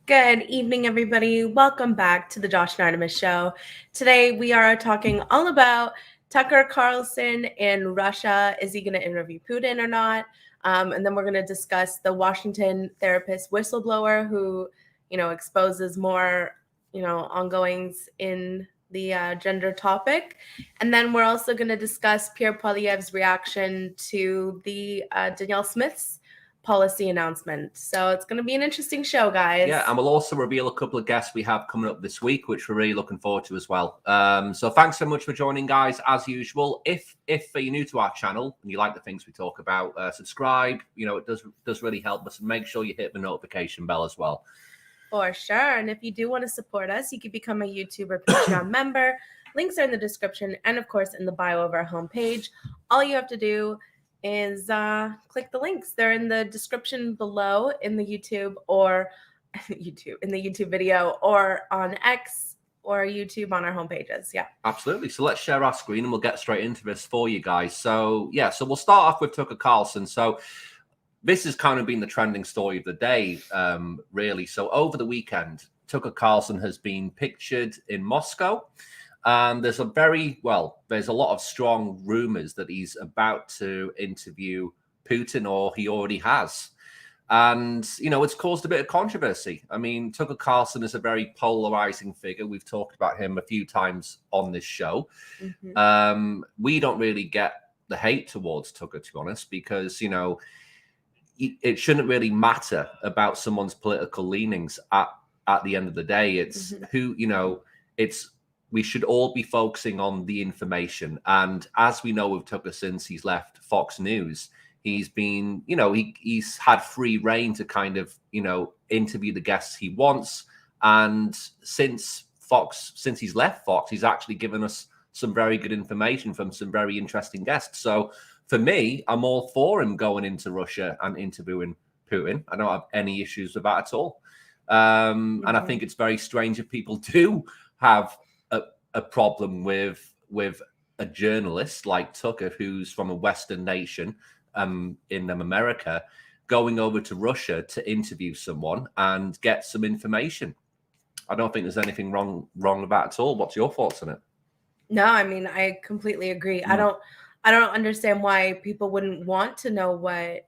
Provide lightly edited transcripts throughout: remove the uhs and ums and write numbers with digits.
Good evening, everybody. Welcome back to the Josh and Artemis Show. Today, we are talking all about Tucker Carlson in Russia. Is he going to interview Putin or not? And then we're going to discuss the Washington therapist whistleblower who, exposes more, ongoings in the gender topic. And then we're also going to discuss Pierre Poilievre's reaction to the Danielle Smith's policy announcement. So it's going to be an interesting show, guys. Yeah, and we'll also reveal a couple of guests we have coming up this week, which we're really looking forward to as well. So thanks so much for joining, guys, as usual. If you're new to our channel and you like the things we talk about, subscribe. It does really help us. Make sure you hit the notification bell as well. For sure. And if you do want to support us, you can become a YouTube or Patreon member. Links are in the description and, of course, in the bio of our homepage. All you have to do is click the links. They're in the description below in the YouTube or in the YouTube video or on X or YouTube on our homepages. Yeah, absolutely. So let's share our screen and we'll get straight into this for you guys. So so we'll start off with Tucker Carlson. So this has kind of been the trending story of the day, really. So over the weekend, Tucker Carlson has been pictured in Moscow. And there's a lot of strong rumors that he's about to interview Putin, or he already has. And, it's caused a bit of controversy. I mean, Tucker Carlson is a very polarizing figure. We've talked about him a few times on this show. Mm-hmm. We don't really get the hate towards Tucker, to be honest, because, it shouldn't really matter about someone's political leanings at the end of the day. It's we should all be focusing on the information. And as we know with Tucker, since he's left Fox News, he's been, he's had free reign to kind of, interview the guests he wants. And since he's left Fox, he's actually given us some very good information from some very interesting guests. So for me, I'm all for him going into Russia and interviewing Putin. I don't have any issues with that at all. And I think it's very strange if people do have a problem with a journalist like Tucker, who's from a Western nation in America, going over to Russia to interview someone and get some information. I don't think there's anything wrong with that at all. What's your thoughts on it? No, I mean, I completely agree. I don't understand why people wouldn't want to know what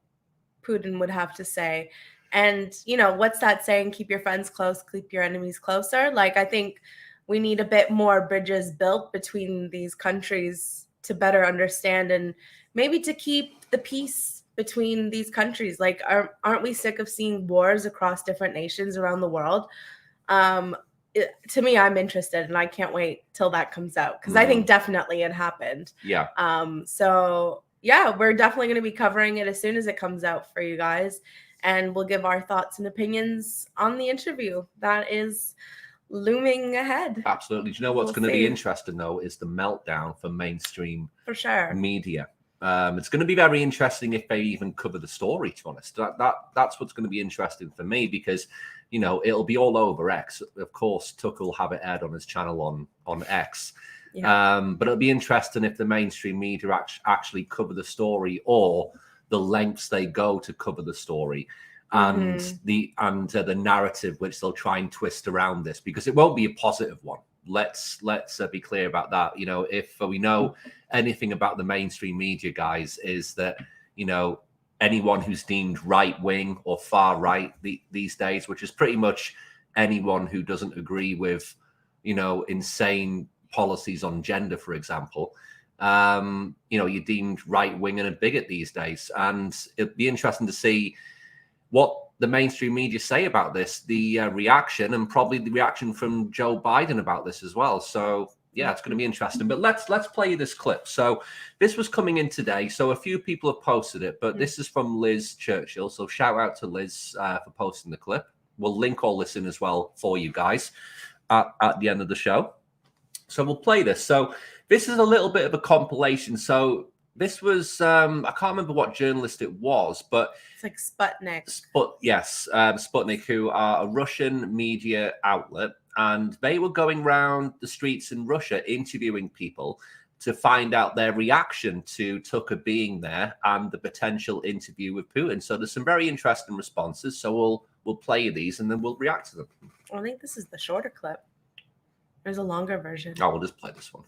Putin would have to say. And, what's that saying? Keep your friends close, keep your enemies closer. Like, I think we need a bit more bridges built between these countries to better understand and maybe to keep the peace between these countries. Like, aren't we sick of seeing wars across different nations around the world? To me, I'm interested and I can't wait till that comes out because I think definitely it happened. Yeah. So yeah, we're definitely going to be covering it as soon as it comes out for you guys. And we'll give our thoughts and opinions on the interview that is looming ahead. Absolutely. Do you know what's going to be interesting, though, is the meltdown for mainstream media. It's going to be very interesting if they even cover the story, to be honest. That's what's going to be interesting for me because, it'll be all over X. Of course, Tucker will have it aired on his channel on X. Yeah. But it'll be interesting if the mainstream media actually cover the story or the lengths they go to cover the story. And the narrative which they'll try and twist around this, because it won't be a positive one. Let's be clear about that. If we know anything about the mainstream media, guys, is that anyone who's deemed right wing or far right these days, which is pretty much anyone who doesn't agree with insane policies on gender, for example, you're deemed right wing and a bigot these days. And it'd be interesting to see what the mainstream media say about this, the reaction, and probably the reaction from Joe Biden about this as well. So yeah, it's going to be interesting. But let's play this clip. So this was coming in today. So a few people have posted it, but this is from Liz Churchill. So shout out to Liz for posting the clip. We'll link all this in as well for you guys at the end of the show. So we'll play this. So this is a little bit of a compilation. So this was, I can't remember what journalist it was, but it's like Sputnik. Sputnik, who are a Russian media outlet, and they were going around the streets in Russia interviewing people to find out their reaction to Tucker being there and the potential interview with Putin. So there's some very interesting responses. So we'll play you these and then we'll react to them. I think this is the shorter clip. There's a longer version. Oh, we'll just play this one.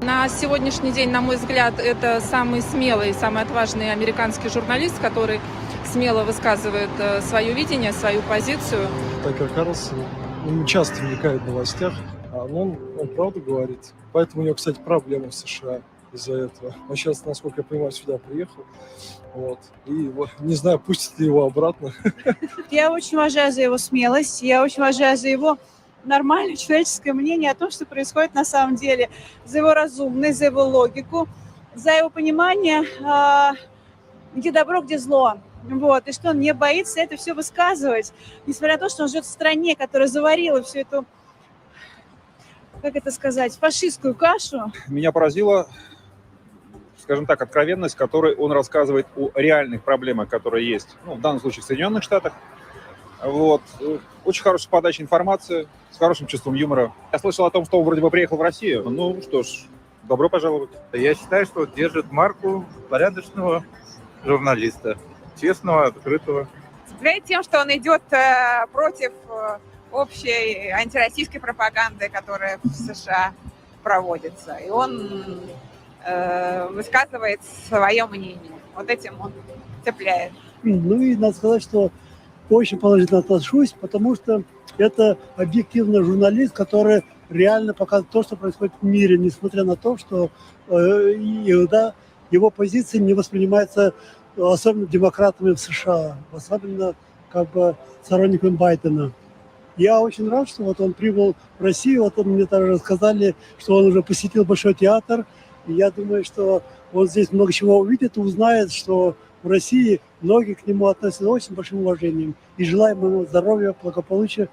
На сегодняшний день, на мой взгляд, это самый смелый, самый отважный американский журналист, который смело высказывает свое видение, свою позицию. Такер Карлсон, он часто мелькает в новостях, а он правду говорит. Поэтому у него, кстати, проблемы в США из-за этого. Он сейчас, насколько я понимаю, сюда приехал. Вот. И не знаю, пустят ли его обратно. Я очень уважаю за его смелость, я очень уважаю за его нормальное человеческое мнение о том, что происходит на самом деле, за его разумность, за его логику, за его понимание, где добро, где зло. Вот, и что он не боится это все высказывать, несмотря на то, что он живет в стране, которая заварила всю эту, как это сказать, фашистскую кашу. Меня поразила, скажем так, откровенность, которой он рассказывает о реальных проблемах, которые есть, в данном случае в Соединенных Штатах. Вот. Очень хорошая подача информации, с хорошим чувством юмора. Я слышал о том, что он вроде бы приехал в Россию. Ну что ж, добро пожаловать. Я считаю, что держит марку порядочного журналиста, честного, открытого. Цепляет тем, что он идет против общей антироссийской пропаганды, которая в США проводится. И он высказывает свое мнение. Вот этим он цепляет. Ну и надо сказать, что очень положительно отношусь, потому что это объективный журналист, который реально показывает то, что происходит в мире, несмотря на то, что иногда его позиции не воспринимаются особенно демократами в США, особенно сторонниками Байдена. Я очень рад, что он прибыл в Россию. Вот мне также рассказали, что он уже посетил Большой театр. И я думаю, что он здесь много чего увидит и узнает, что в России многие к нему относятся с очень большим уважением. И желаем ему здоровья, благополучия.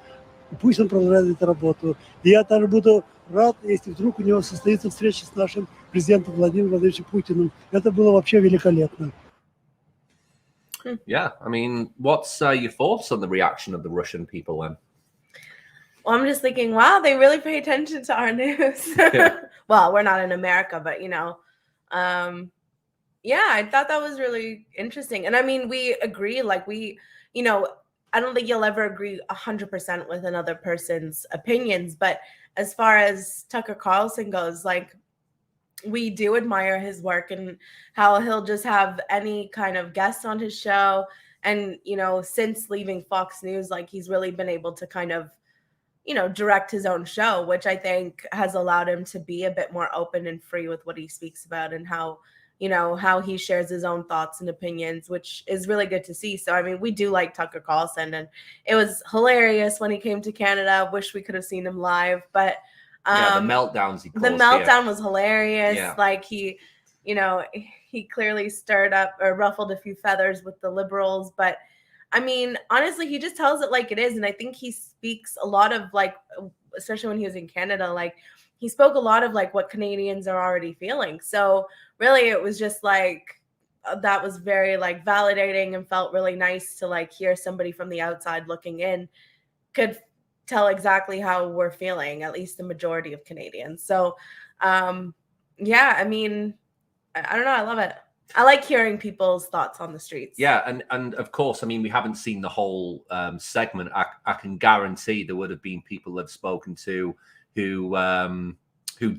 И пусть он продолжает эту работу. И я также буду рад, если вдруг у него состоится встреча с нашим президентом Владимиром Владимировичем Путиным. Это было вообще великолепно. Yeah, I mean, what's your thoughts on the reaction of the Russian people then? Well, I'm just thinking, wow, they really pay attention to our news. Yeah. Well, we're not in America, but yeah, I thought that was really interesting. And I mean, we agree, like I don't think you'll ever agree 100% with another person's opinions, but as far as Tucker Carlson goes, like, we do admire his work and how he'll just have any kind of guest on his show. And, since leaving Fox News, like, he's really been able to kind of, direct his own show, which I think has allowed him to be a bit more open and free with what he speaks about and how he shares his own thoughts and opinions, which is really good to see. So, I mean, we do like Tucker Carlson, and it was hilarious when he came to Canada. Wish we could have seen him live, but the meltdowns. The meltdown was hilarious. Yeah. Like he clearly stirred up or ruffled a few feathers with the liberals, but I mean, honestly, he just tells it like it is. And I think he speaks a lot of, like, especially when he was in Canada, like, he spoke a lot of, like, what Canadians are already feeling. So really it was just like, that was very, like, validating and felt really nice to, like, hear somebody from the outside looking in could tell exactly how we're feeling, at least the majority of Canadians. So, yeah, I mean, I don't know. I love it. I like hearing people's thoughts on the streets. Yeah, and of course, I mean, we haven't seen the whole segment. I can guarantee there would have been people I've spoken to who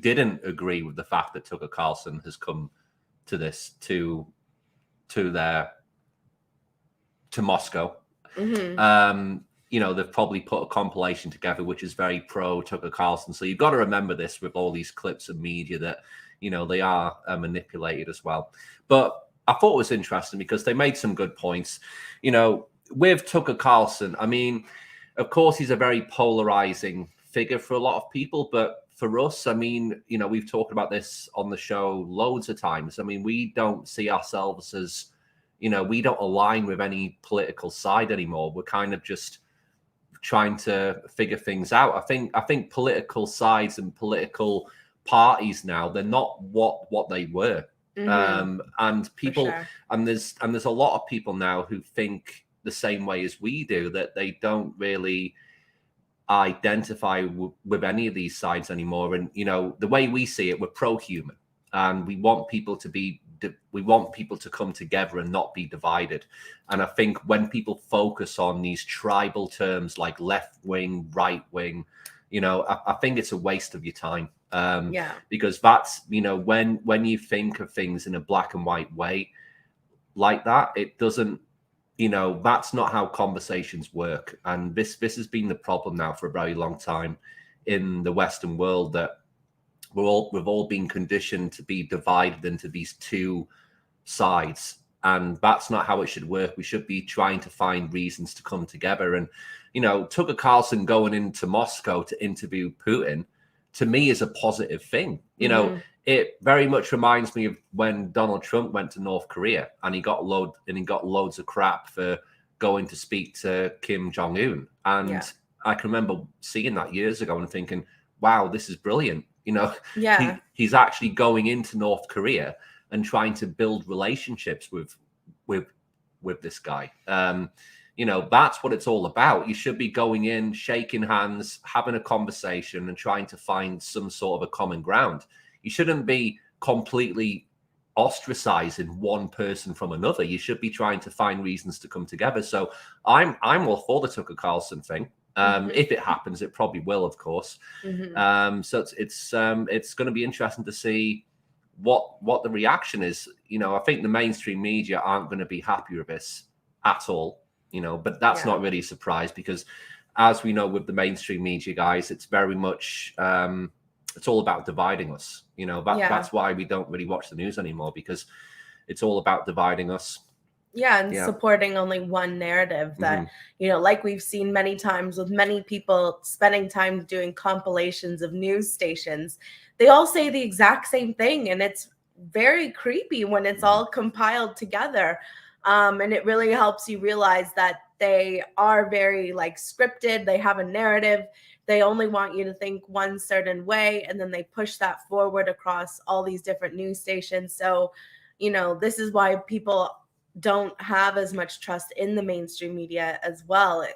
didn't agree with the fact that Tucker Carlson has come to Moscow. Mm-hmm. They've probably put a compilation together which is very pro Tucker Carlson. So you've got to remember this with all these clips of media that, they are manipulated as well. But I thought it was interesting because they made some good points. With Tucker Carlson, I mean, of course, he's a very polarizing figure for a lot of people. But for us, I mean, we've talked about this on the show loads of times. I mean, we don't see ourselves as, we don't align with any political side anymore. We're kind of just trying to figure things out. I think political sides and political parties now, they're not what they were. Mm-hmm. And people, sure. and there's a lot of people now who think the same way as we do, that they don't really identify with any of these sides anymore. And the way we see it, we're pro-human. and we want people to come together and not be divided. And I think when people focus on these tribal terms like left wing, right wing, I think it's a waste of your time. Because that's, when you think of things in a black and white way like that, it doesn't, that's not how conversations work. And this has been the problem now for a very long time in the Western world, that we've all been conditioned to be divided into these two sides. And that's not how it should work. We should be trying to find reasons to come together. And, Tucker Carlson going into Moscow to interview Putin, to me, is a positive thing. It very much reminds me of when Donald Trump went to North Korea and he got loads of crap for going to speak to Kim Jong-un. And I can remember seeing that years ago and thinking, wow, this is brilliant. He's actually going into North Korea and trying to build relationships with this guy. That's what it's all about. You should be going in, shaking hands, having a conversation, and trying to find some sort of a common ground. You shouldn't be completely ostracizing one person from another. You should be trying to find reasons to come together. So I'm all for the Tucker Carlson thing. If it happens, it probably will, of course. So it's going to be interesting to see what the reaction is. I think the mainstream media aren't going to be happy with this at all. But that's not really a surprise, because as we know with the mainstream media, guys, it's very much it's all about dividing us. That's why we don't really watch the news anymore, because it's all about dividing us. Supporting only one narrative that, like we've seen many times with many people spending time doing compilations of news stations. They all say the exact same thing, and it's very creepy when it's all compiled together. And it really helps you realize that they are very scripted. They have a narrative. They only want you to think one certain way, and then they push that forward across all these different news stations. So, this is why people don't have as much trust in the mainstream media as well,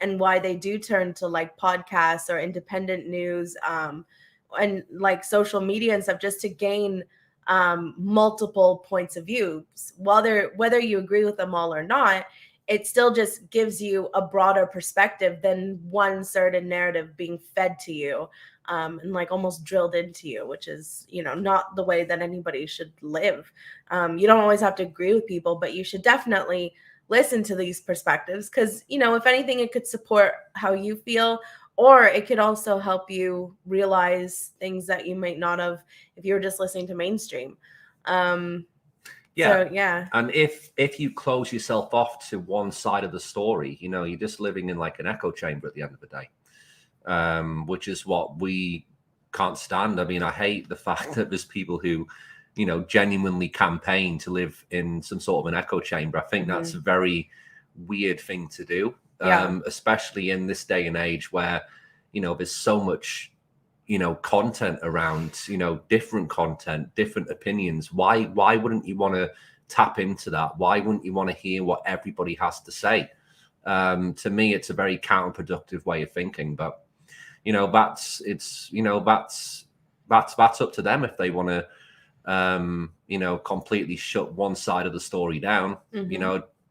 and why they do turn to podcasts or independent news and social media and stuff, just to gain multiple points of view. Whether you agree with them all or not, it still just gives you a broader perspective than one certain narrative being fed to you and almost drilled into you, which is, not the way that anybody should live. You don't always have to agree with people, but you should definitely listen to these perspectives, because, if anything, it could support how you feel, or it could also help you realize things that you might not have if you were just listening to mainstream. And if you close yourself off to one side of the story, you're just living in an echo chamber at the end of the day, which is what we can't stand. I mean, I hate the fact that there's people who, genuinely campaign to live in some sort of an echo chamber. I think that's a very weird thing to do, especially in this day and age where, there's so much, content around, different content, different opinions. Why wouldn't you want to tap into that? Why wouldn't you want to hear what everybody has to say? To me, it's a very counterproductive way of thinking, but that's up to them if they want to, completely shut one side of the story down,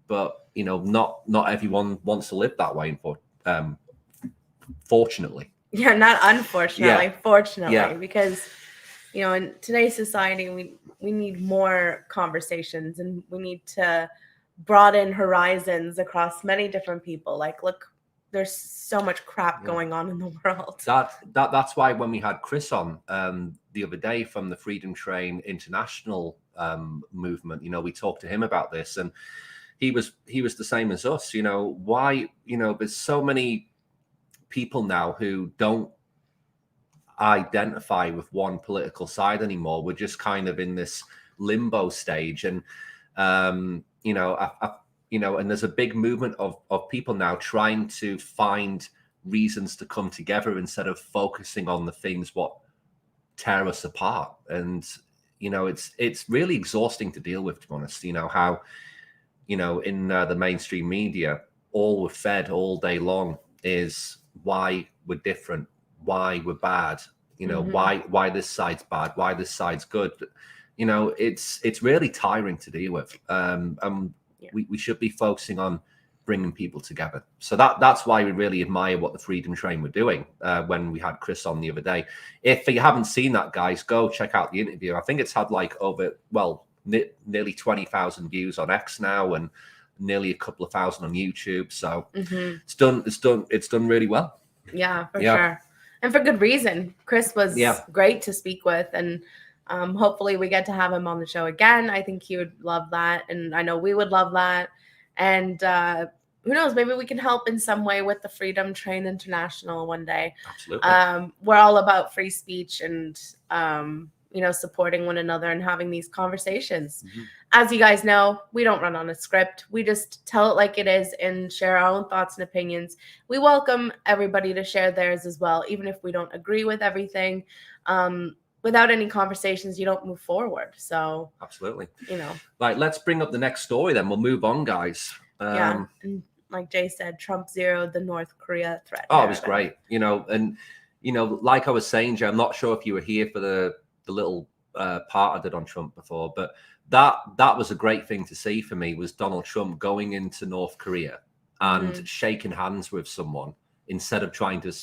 but not everyone wants to live that way, fortunately. Not unfortunately, fortunately, because in today's society we need more conversations, and we need to broaden horizons across many different people. Look, there's so much crap going on in the world. That's why when we had Chris on the other day from the Freedom Train International movement, we talked to him about this, and he was the same as us. Why, there's so many people now who don't identify with one political side anymore. We're just kind of in this limbo stage, and and there's a big movement of people now trying to find reasons to come together instead of focusing on the things what tear us apart. And it's really exhausting to deal with, to be honest. How in the mainstream media, all we're fed all day long is why we're different, why we're bad, You know, why this side's bad, why this side's good. You know, it's really tiring to deal with. We should be focusing on bringing people together. So that's why we really admire what the Freedom Train were doing when we had Chris on the other day. If you haven't seen that, guys, go check out the interview. I think it's had like over, nearly 20,000 views on X now, and nearly a couple of thousand on YouTube. So it's done really well. Yeah, for sure. And for good reason. Chris was great to speak with, and hopefully we get to have him on the show again. I think he would love that, and I know we would love that. And who knows, maybe we can help in some way with the Freedom Train International one day. Absolutely. We're all about free speech and supporting one another and having these conversations. As you guys know, we don't run on a script. We just tell it like it is and share our own thoughts and opinions. We welcome everybody to share theirs as well, even if we don't agree with everything. Without any conversations, you don't move forward. So absolutely, like, let's bring up the next story. Then we'll move on, guys. And like Jay said, Trump zeroed the North Korea threat. Oh, it was great. And like I was saying, Jay, I'm not sure if you were here for the little part I did on Trump before, but that was a great thing to see for me, was Donald Trump going into North Korea and shaking hands with someone instead of trying to,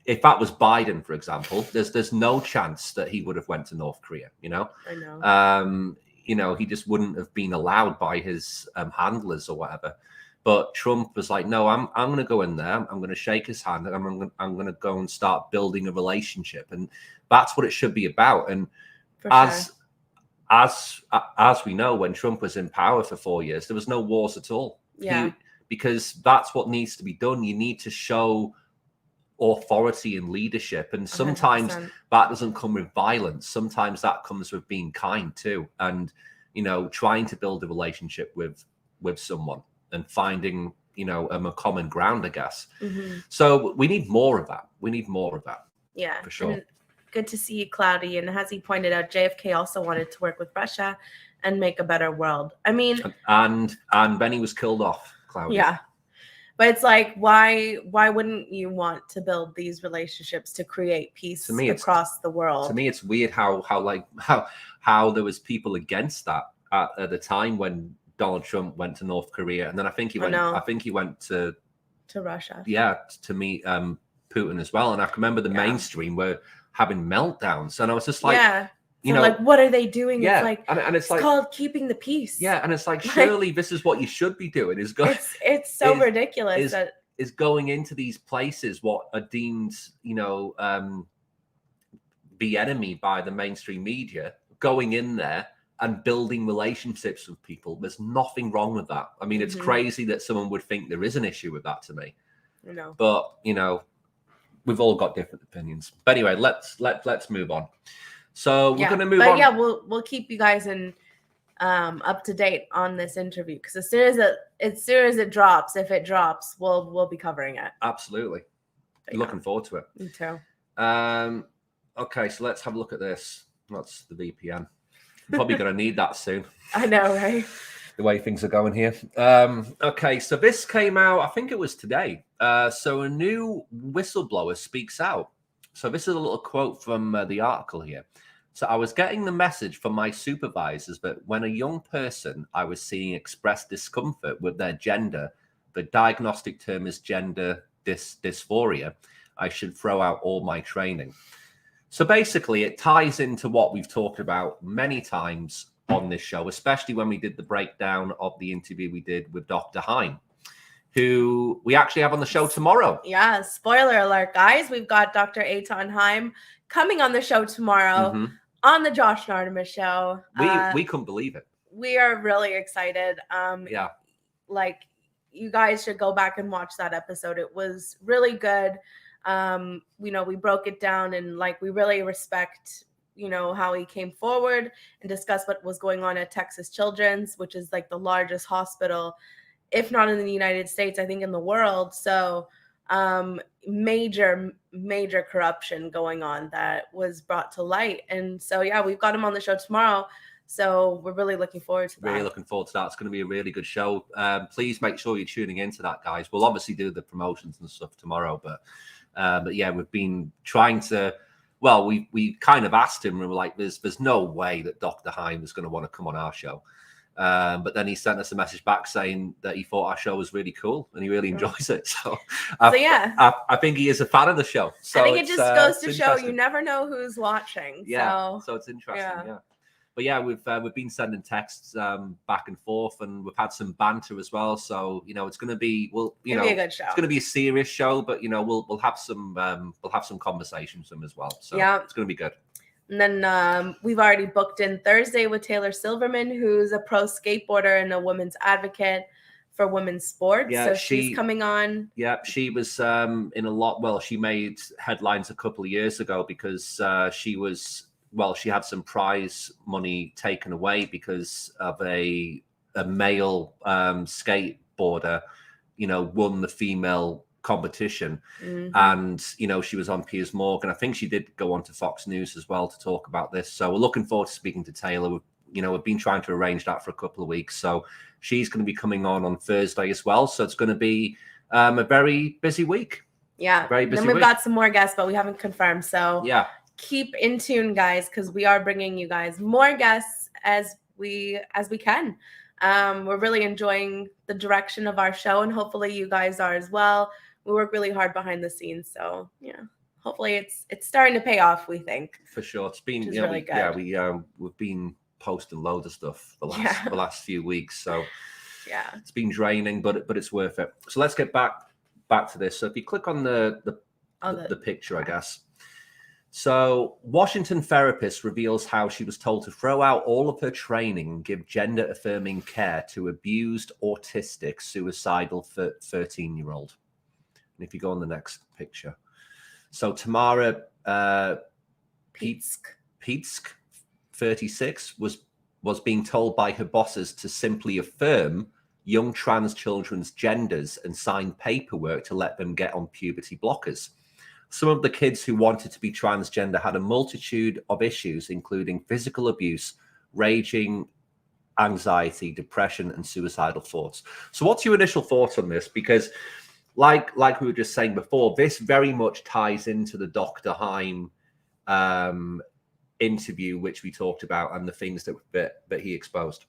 if that was Biden, for example, there's no chance that he would have went to North Korea. I know. He just wouldn't have been allowed by his handlers or whatever. But Trump was like, no, I'm going to go in there. I'm going to shake his hand, and I'm going to go and start building a relationship. And that's what it should be about. And as we know, when Trump was in power for 4 years, there was no wars at all. Yeah. Because that's what needs to be done. You need to show authority and leadership, and sometimes 100%. that doesn't come with violence. Sometimes that comes with being kind too, and trying to build a relationship with someone and finding a common ground, I guess. So we need more of that. Yeah, for sure. And good to see you, Cloudy. And as he pointed out, JFK also wanted to work with Russia and make a better world. I mean, and Benny was killed off, Cloudy. Yeah. But it's like, why wouldn't you want to build these relationships to create peace across the world? To me, it's weird how there was people against that at the time when Donald Trump went to North Korea, and then I think he went to Russia. Yeah, to meet Putin as well. And I can remember the mainstream were having meltdowns, and I was just like, like, what are they doing? Yeah, it's like, and it's like, called keeping the peace. Yeah, and it's like, surely this is what you should be doing. It's so ridiculous that is going into these places what are deemed, the enemy by the mainstream media, going in there and building relationships with people. There's nothing wrong with that. I mean, it's crazy that someone would think there is an issue with that to me. No. But we've all got different opinions. But anyway, let's move on. So we're going to move on. Yeah, we'll keep you guys up to date on this interview, because as soon as it drops, if it drops, we'll be covering it. Absolutely. Looking forward to it. Me too. Okay, so let's have a look at this. That's the VPN. I'm probably going to need that soon. I know, right? The way things are going here. Okay, so this came out, I think it was today. So a new whistleblower speaks out. So this is a little quote from the article here. So I was getting the message from my supervisors that when a young person I was seeing expressed discomfort with their gender, the diagnostic term is gender dysphoria, I should throw out all my training. So basically, it ties into what we've talked about many times on this show, especially when we did the breakdown of the interview we did with Dr. Heim, who we actually have on the show tomorrow. Yeah, spoiler alert, guys. We've got Dr. Eitan Heim coming on the show tomorrow on the Josh and Artemis show. We couldn't believe it. We are really excited. Yeah. Like, you guys should go back and watch that episode. It was really good. We broke it down, and like, we really respect, how he came forward and discussed what was going on at Texas Children's, which is like the largest hospital, if not in the United States, I think in the world. So major corruption going on that was brought to light. And so, yeah, we've got him on the show tomorrow. So we're really looking forward to that. Really looking forward to that. It's going to be a really good show. Please make sure you're tuning into that, guys. We'll obviously do the promotions and stuff tomorrow, but yeah, we've been trying to well, we kind of asked him, and we were like, there's no way that Dr. Heim is going to want to come on our show. But then he sent us a message back saying that he thought our show was really cool and he really enjoys it. So I think he is a fan of the show. So I think it just goes to show you never know who's watching. Yeah, so it's interesting. Yeah. But yeah, we've been sending texts back and forth, and we've had some banter as well. So it's going to be be a good show. It's going to be a serious show, but we'll have some conversations with them as well. So it's going to be good. And then we've already booked in Thursday with Taylor Silverman, who's a pro skateboarder and a women's advocate for women's sports. Yeah, so she's coming on. Yeah, she was in a lot. Well, she made headlines a couple of years ago because she had some prize money taken away because of a male skateboarder, won the female competition. And she was on Piers Morgan. I think she did go on to Fox News as well to talk about this. So we're looking forward to speaking to Taylor. We've been trying to arrange that for a couple of weeks. So she's going to be coming on Thursday as well. So it's going to be a very busy week. Yeah. Very busy week. Then we've got some more guests, but we haven't confirmed. So yeah. Keep in tune, guys, because we are bringing you guys more guests as we can. We're really enjoying the direction of our show, and hopefully you guys are as well. We work really hard behind the scenes, so hopefully it's starting to pay off. We think for sure. It's been really good. We've been posting loads of stuff the last few weeks, so it's been draining, but it's worth it. So let's get back to this. So if you click on the picture, I guess. So, Washington therapist reveals how she was told to throw out all of her training and give gender-affirming care to abused, autistic, suicidal 13-year-old. And if you go on the next picture. So, Tamara Pietzk, 36, was being told by her bosses to simply affirm young trans children's genders and sign paperwork to let them get on puberty blockers. Some of the kids who wanted to be transgender had a multitude of issues, including physical abuse, raging anxiety, depression, and suicidal thoughts. So what's your initial thoughts on this? Because like we were just saying before, this very much ties into the Dr. Heim interview, which we talked about, and the things that he exposed.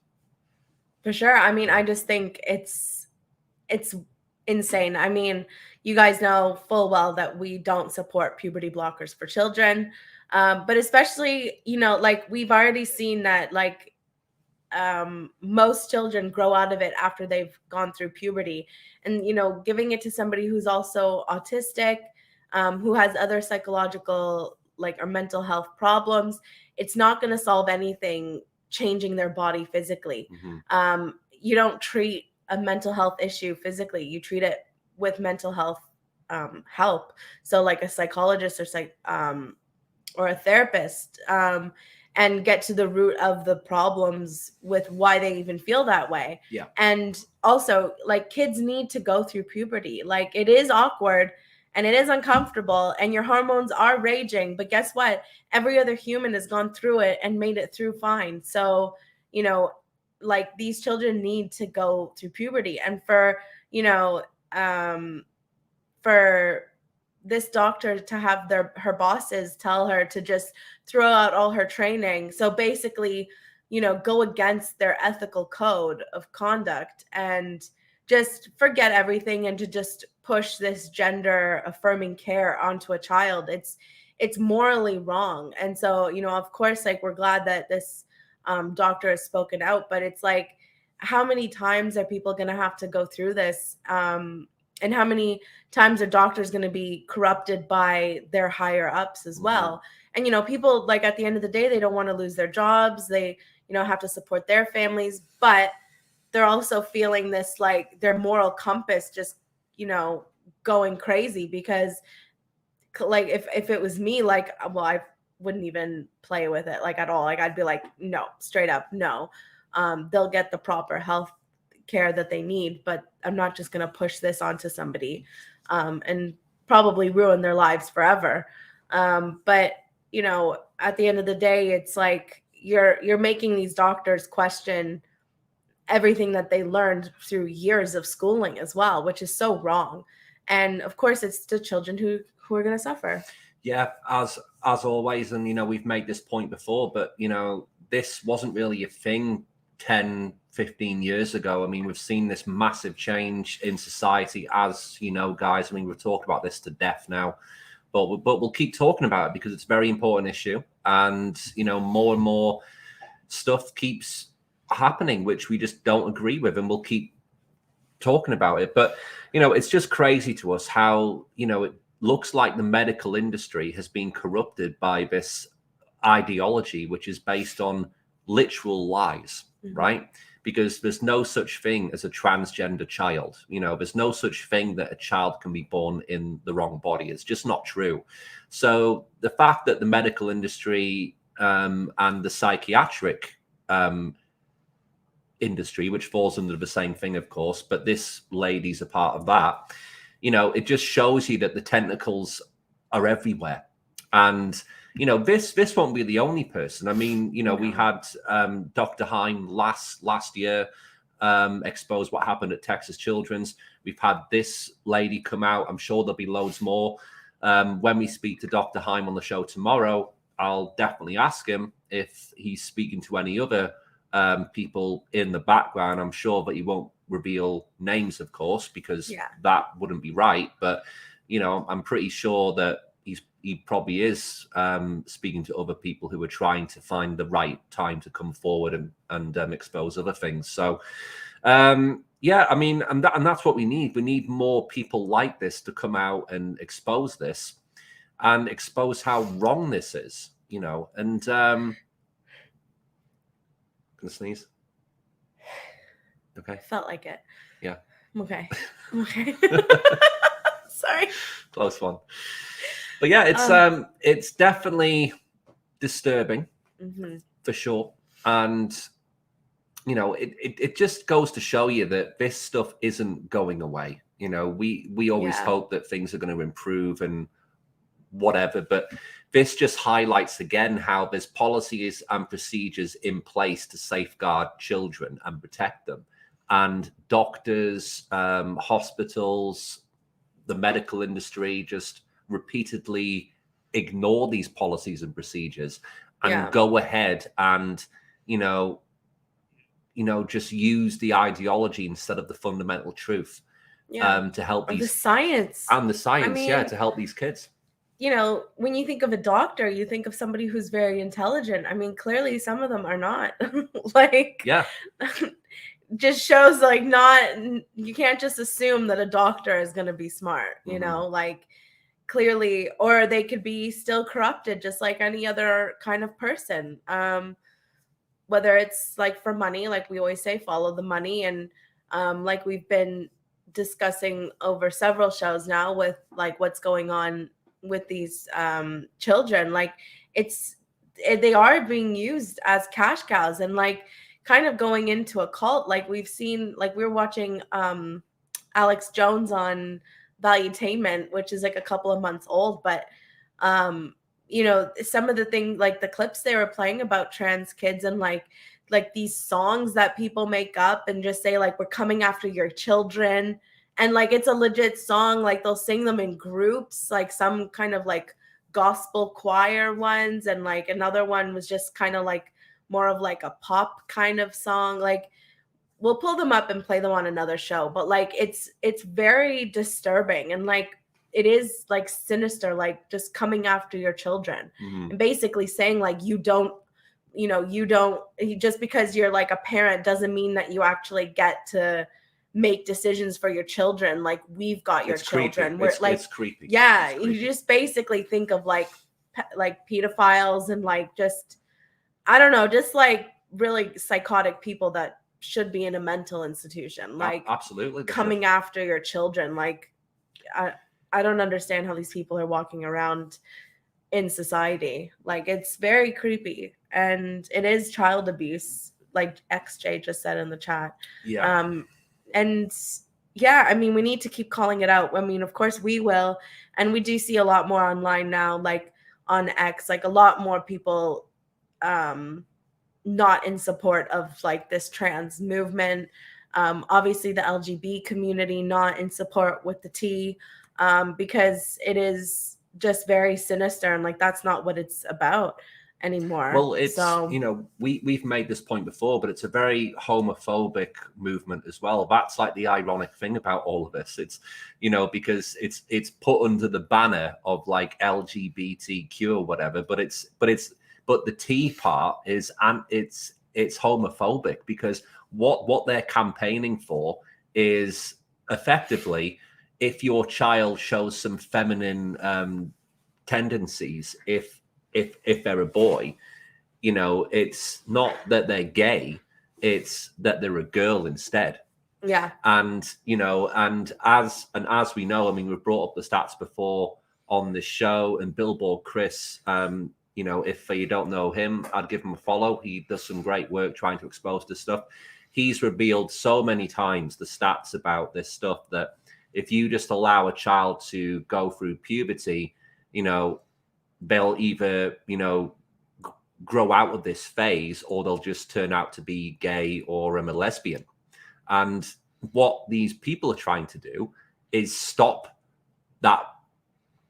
For sure. I mean, I just think it's insane. I mean, you guys know full well that we don't support puberty blockers for children. But especially, like we've already seen that most children grow out of it after they've gone through puberty. And, giving it to somebody who's also autistic, who has other psychological or mental health problems, it's not going to solve anything changing their body physically. You don't treat a mental health issue physically. You treat it with mental health help. So like a psychologist or a therapist, and get to the root of the problems with why they even feel that way. Yeah. And also kids need to go through puberty. It is awkward and it is uncomfortable and your hormones are raging, but guess what? Every other human has gone through it and made it through fine. So, these children need to go through puberty. And for this doctor to have her bosses tell her to just throw out all her training. So basically, go against their ethical code of conduct and just forget everything and to just push this gender affirming care onto a child. It's morally wrong. And so, of course, we're glad that this doctor has spoken out, but it's how many times are people going to have to go through this? And how many times are doctors going to be corrupted by their higher ups as well? And, people at the end of the day, they don't want to lose their jobs. They, have to support their families, but they're also feeling this, their moral compass just, going crazy because if it was me, I wouldn't even play with it at all. I'd be no, straight up, no. They'll get the proper health care that they need, but I'm not just going to push this onto somebody and probably ruin their lives forever. But at the end of the day, it's you're making these doctors question everything that they learned through years of schooling as well, which is so wrong. And of course, it's the children who are going to suffer. Yeah, as always, and we've made this point before, but this wasn't really a thing 10, 15 years ago. I mean, we've seen this massive change in society, as guys. I mean, we've talked about this to death now, but we'll keep talking about it because it's a very important issue, and more and more stuff keeps happening which we just don't agree with, and we'll keep talking about it. But it's just crazy to us how it looks like the medical industry has been corrupted by this ideology, which is based on literal lies, right? Because there's no such thing as a transgender child. There's no such thing that a child can be born in the wrong body. It's just not true. So the fact that the medical industry and the psychiatric industry, which falls under the same thing, of course, but this lady's a part of that, it just shows you that the tentacles are everywhere. And this won't be the only person. I mean, we had Dr. Heim last year expose what happened at Texas Children's. We've had this lady come out. I'm sure there'll be loads more. When we speak to Dr. Heim on the show tomorrow, I'll definitely ask him if he's speaking to any other people in the background. I'm sure that he won't reveal names, of course, because that wouldn't be right. But I'm pretty sure that he probably is speaking to other people who are trying to find the right time to come forward and expose other things. So yeah, I mean, and that's what we need. We need more people like this to come out and expose this and expose how wrong this is. And gonna sneeze. Okay. Felt like it. Yeah. Okay. Sorry. Close one. But yeah, it's definitely disturbing for sure. And it just goes to show you that this stuff isn't going away. We always hope that things are going to improve and whatever, but this just highlights again how there's policies and procedures in place to safeguard children and protect them. And doctors, hospitals, the medical industry just repeatedly ignore these policies and procedures and go ahead and, just use the ideology instead of the fundamental truth to help these the science. And the science, to help these kids. When you think of a doctor, you think of somebody who's very intelligent. I mean, clearly some of them are not. Just shows you can't just assume that a doctor is going to be smart, clearly, or they could be still corrupted just like any other kind of person. Whether it's for money, like we always say, follow the money. And like we've been discussing over several shows now with what's going on with these children, they are being used as cash cows and kind of going into a cult. We've seen, we were watching Alex Jones on Valuetainment, which is a couple of months old, but some of the things, the clips they were playing about trans kids and these songs that people make up and just say we're coming after your children. And it's a legit song. They'll sing them in groups, some kind of gospel choir ones. And another one was just kind of more of a pop kind of song. We'll pull them up and play them on another show. But it's very disturbing. And it is sinister, just coming after your children and basically saying you don't, just because you're a parent doesn't mean that you actually get to make decisions for your children. We've got your children. We're it's creepy. Yeah. It's creepy. You just basically think of pedophiles and just, I don't know, just really psychotic people that should be in a mental institution. Absolutely. Coming after your children. I don't understand how these people are walking around in society. It's very creepy, and it is child abuse, like XJ just said in the chat. Yeah. And yeah, I mean, we need to keep calling it out. I mean, of course we will. And we do see a lot more online now, on X, a lot more people not in support of this trans movement. Obviously the LGBT community not in support with the T, because it is just very sinister, and like that's not what it's about anymore. Well, it's so, you know, we've made this point before, but it's a very homophobic movement as well. That's like the ironic thing about all of this. It's, you know, because it's put under the banner of like LGBTQ or whatever, but the T part is, and it's homophobic, because what they're campaigning for is effectively, if your child shows some feminine tendencies, if they're a boy, you know, it's not that they're gay, it's that they're a girl instead. yeah. And, you know, and as we know, I mean, we've brought up the stats before on this show, and Billboard Chris, you know, if you don't know him, I'd give him a follow. He does some great work trying to expose this stuff. He's revealed so many times the stats about this stuff, that if you just allow a child to go through puberty, you know, they'll either, you know, grow out of this phase, or they'll just turn out to be gay or a lesbian. And what these people are trying to do is stop that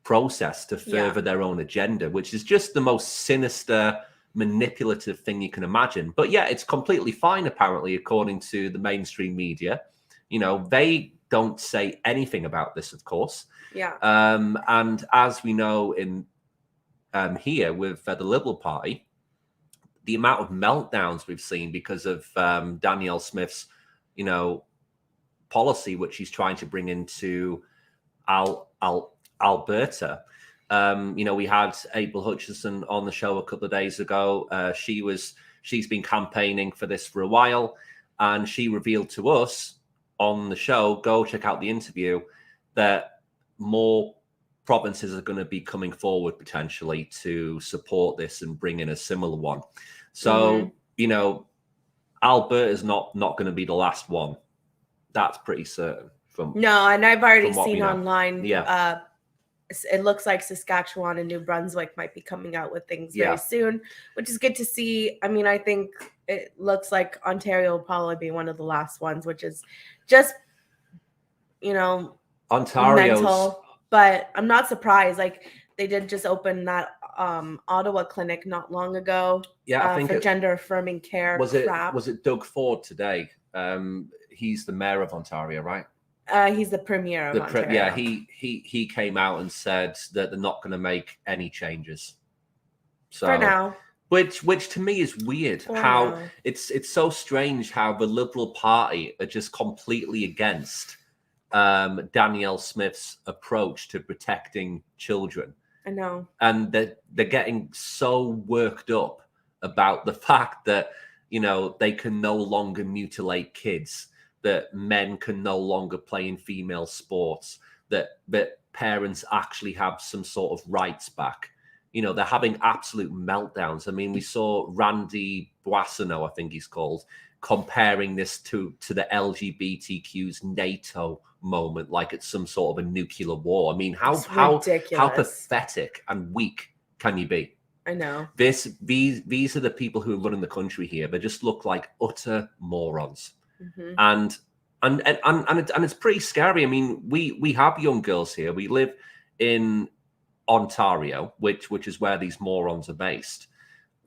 process to further their own agenda, which is just the most sinister, manipulative thing you can imagine. But yeah, it's completely fine, apparently, according to the mainstream media. You know, they don't say anything about this, of course. Yeah. And as we know in here with the Liberal Party, the amount of meltdowns we've seen because of Danielle Smith's, you know, policy, which she's trying to bring into Alberta. You know, we had April Hutchinson on the show a couple of days ago. She's been campaigning for this for a while, and she revealed to us on the show, go check out the interview, that more provinces are going to be coming forward potentially to support this and bring in a similar one. So, you know, Alberta is not going to be the last one. That's pretty certain. No, and I've already seen online. Yeah. It looks like Saskatchewan and New Brunswick might be coming out with things very soon, which is good to see. I mean, I think it looks like Ontario will probably be one of the last ones, which is just, you know, Ontario's mental. But I'm not surprised. Like, they did just open that Ottawa clinic not long ago. Yeah, I think for gender affirming care. Was it Doug Ford today? He's the mayor of Ontario, right? He's the premier of Ontario. Yeah, he came out and said that they're not going to make any changes. So, for now. Which to me is weird. It's so strange how the Liberal Party are just completely against Danielle Smith's approach to protecting children. I know. And they're getting so worked up about the fact that, you know, they can no longer mutilate kids, that men can no longer play in female sports, that parents actually have some sort of rights back. You know, they're having absolute meltdowns. I mean, we saw Randy Boissonneau, I think he's called, comparing this to the LGBTQ's NATO moment, like it's some sort of a nuclear war. I mean, how pathetic and weak can you be? I know. These are the people who are running the country here. They just look like utter morons. And it's pretty scary. I mean, we have young girls here. We live in Ontario, which is where these morons are based.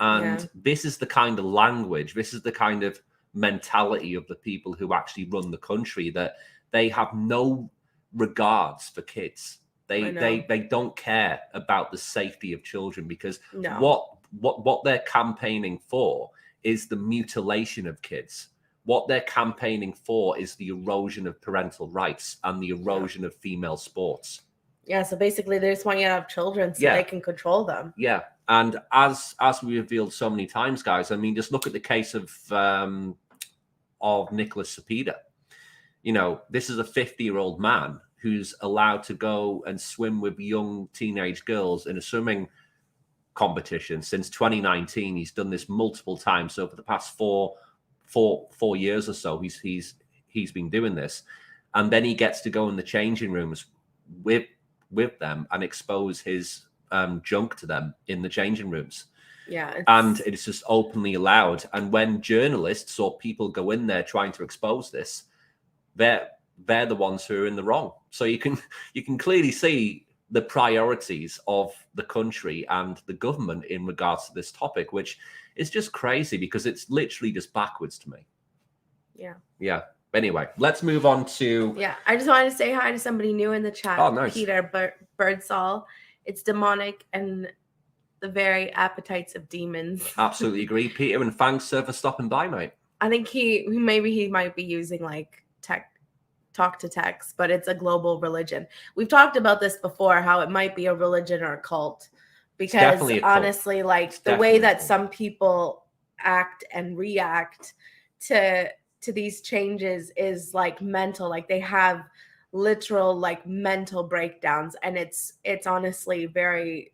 And this is the kind of language, this is the kind of mentality of the people who actually run the country, that they have no regards for kids. They don't care about the safety of children, because what they're campaigning for is the mutilation of kids. What they're campaigning for is the erosion of parental rights and the erosion of female sports. Yeah, so basically they just want you to have children so they can control them. Yeah, and as we revealed so many times, guys, I mean, just look at the case of Nicholas Cepeda. You know, this is a 50-year-old man who's allowed to go and swim with young teenage girls in a swimming competition since 2019. He's done this multiple times. So for the past four years or so, he's been doing this, and then he gets to go in the changing rooms with them and expose his junk to them in the changing rooms. Yeah, and it's just openly allowed. And when journalists or people go in there trying to expose this, they're the ones who are in the wrong. So you can clearly see the priorities of the country and the government in regards to this topic, which is just crazy because it's literally just backwards to me. Yeah. Yeah. Anyway, let's move on to... Yeah, I just wanted to say hi to somebody new in the chat. Oh, nice. Peter Birdsall. It's demonic and the very appetites of demons. Absolutely agree, Peter, and thanks for stopping by, mate. I think he might be using like talk to text, but it's a global religion. We've talked about this before, how it might be a religion or a cult, because honestly, like the way that some people act and react to these changes is like mental. Like they have literal like mental breakdowns, and it's honestly very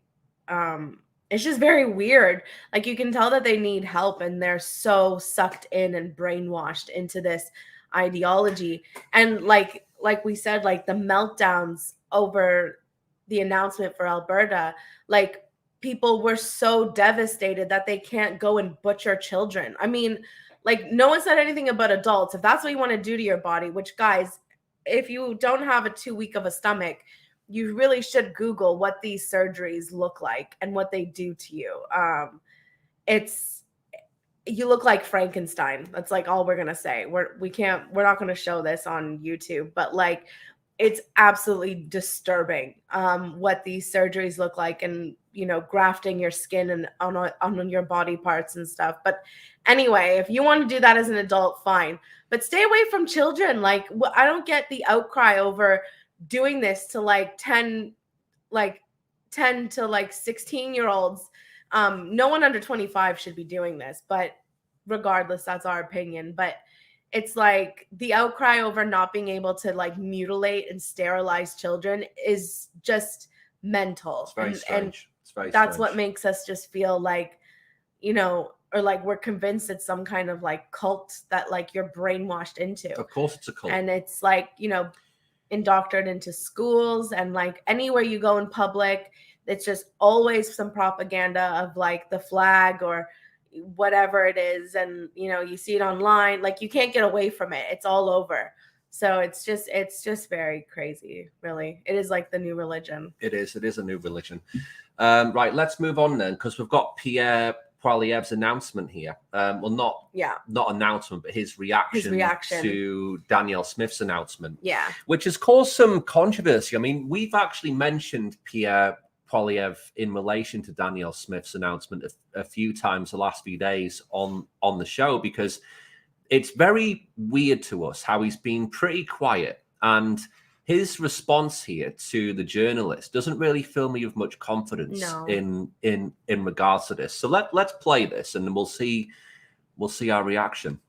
it's just very weird. Like you can tell that they need help, and they're so sucked in and brainwashed into this ideology. And like we said, like the meltdowns over the announcement for Alberta, like people were so devastated that they can't go and butcher children. I mean, like no one said anything about adults. If that's what you want to do to your body, which guys, if you don't have a 2 week of a stomach, you really should Google what these surgeries look like and what they do to you. You look like Frankenstein. That's like all we're gonna say. We're not gonna show this on YouTube, but like it's absolutely disturbing what these surgeries look like, and you know, grafting your skin and on your body parts and stuff. But anyway, if you want to do that as an adult, fine, but stay away from children. Like I don't get the outcry over doing this to like 10 to like 16-year-olds. No one under 25 should be doing this, but regardless, that's our opinion. But it's like the outcry over not being able to like mutilate and sterilize children is just mental. It's very strange. It's very that's strange. What makes us just feel like, you know, or like we're convinced it's some kind of like cult that like you're brainwashed into. Of course it's a cult. And it's like, you know, indoctrinated into schools and like anywhere you go in public, it's just always some propaganda of like the flag or whatever it is. And, you know, you see it online, like you can't get away from it. It's all over. So it's just very crazy, really. It is like the new religion. It is a new religion. Right, let's move on then, because we've got Pierre Poilievre's announcement here. Well, not announcement, but his reaction to Danielle Smith's announcement. Yeah. Which has caused some controversy. I mean, we've actually mentioned Pierre Poilievre in relation to Danielle Smith's announcement a few times the last few days on the show, because it's very weird to us how he's been pretty quiet, and his response here to the journalist doesn't really fill me with much confidence in regards to this. So let's play this, and then we'll see our reaction.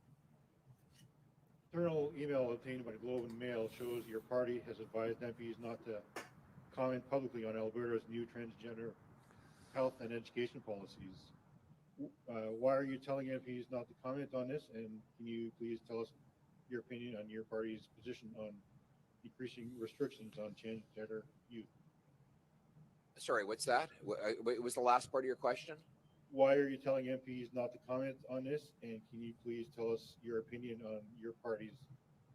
Internal email obtained by the Globe and Mail shows your party has advised MPs not to comment publicly on Alberta's new transgender health and education policies. Why are you telling MPs not to comment on this? And can you please tell us your opinion on your party's position on decreasing restrictions on transgender youth? Sorry, what's that? What was the last part of your question? Why are you telling MPs not to comment on this? And can you please tell us your opinion on your party's